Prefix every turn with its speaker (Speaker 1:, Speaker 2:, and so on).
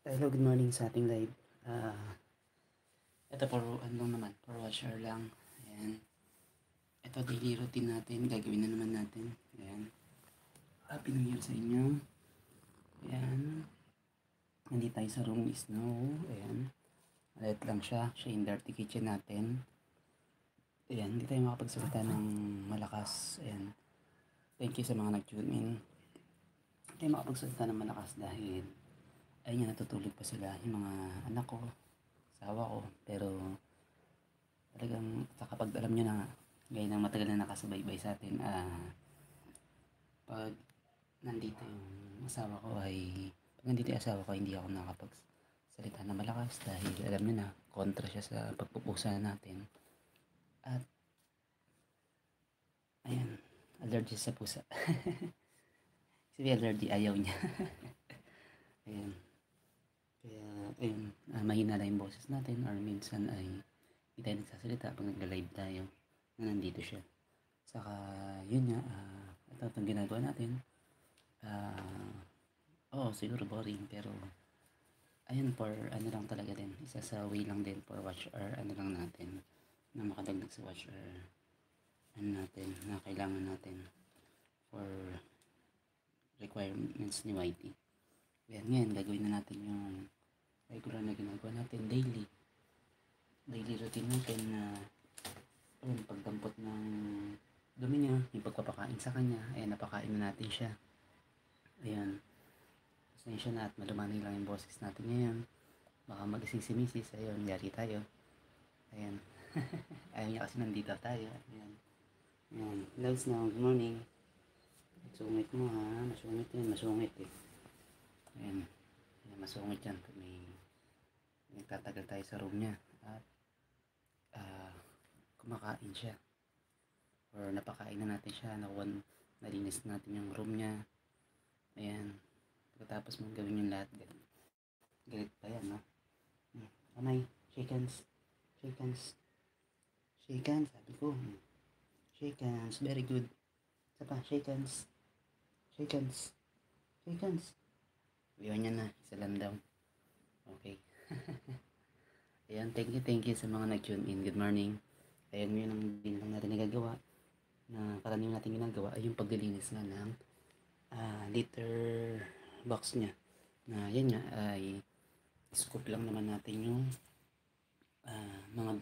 Speaker 1: Hello, good morning sa ating live. Ito for ano naman, for watcher lang. Ayan. Ito daily routine natin, gagawin na naman natin. Ayan. Happy New Year sa inyo. Ayan. Nandito tayo sa room is now. Ayan. Malit lang siya. Siya yung dirty kitchen natin. Ayan. Hindi tayo makapagsalita ng malakas. Ayan. Thank you sa mga nag-tune in. Hindi tayo makapagsalita ng malakas dahil ayun nga, natutulog pa sila yung mga anak ko, asawa ko. Pero talagang kapag alam nyo na ngayon ang matagal na nakasubaybay sa atin, pag nandito yung asawa ko pag nandito yung asawa ko, hindi ako nakapagsalita na malakas dahil alam nyo na, kontra siya sa pagpupusa natin. At ayan, allergy sa pusa. Si allergy, ayaw niya. Ayan. Kaya ayun, mahina lang yung boses natin or minsan ay hindi tayo nagsasalita pag nagla-live tayo na nandito siya. Saka yun nga, ito itong ginagawa natin. Siguro boring pero ayun, for ano lang talaga din, isa sa way lang din for watch or ano lang natin na makadagdag sa watch or ano natin na kailangan natin for requirements ni YT. Ayan, ngayon gagawin na natin yung regular na ginagawa natin daily routine natin na pagdampot ng dumi niya, yung pagpapakain sa kanya. Ayan, napakain na natin siya. Ayan, pasensya na at malumanay lang yung boses natin ngayon, baka magising si misis. Ayun, yari tayo. Ayan. Ayaw niya kasi nandito tayo. Ayan. Ayan, loves now, good morning. Masungit mo ha, masungit yan, masungit eh. Ayan, masungit yan pag may nagtatagal tayo sa room niya at kumakain siya or napakain na natin siya, nalinis natin yung room niya. Ayan, pagkatapos mong gawin yung lahat, galit pa yan, no? Kamay, shake hands, shake hands, shake hands, sabi ko. Shake hands, very good. Isa pa, shake hands, shake hands, shake hands. Ayaw niya na, isa lang daw. Okay. Ayan, thank you sa mga nag-tune in. Good morning. Ayan, yun ang din lang natin nagagawa na karaniwan natin ginagawa ay yung paglilinis nga ng litter box niya, na yan nga ay scoop lang naman natin yung mga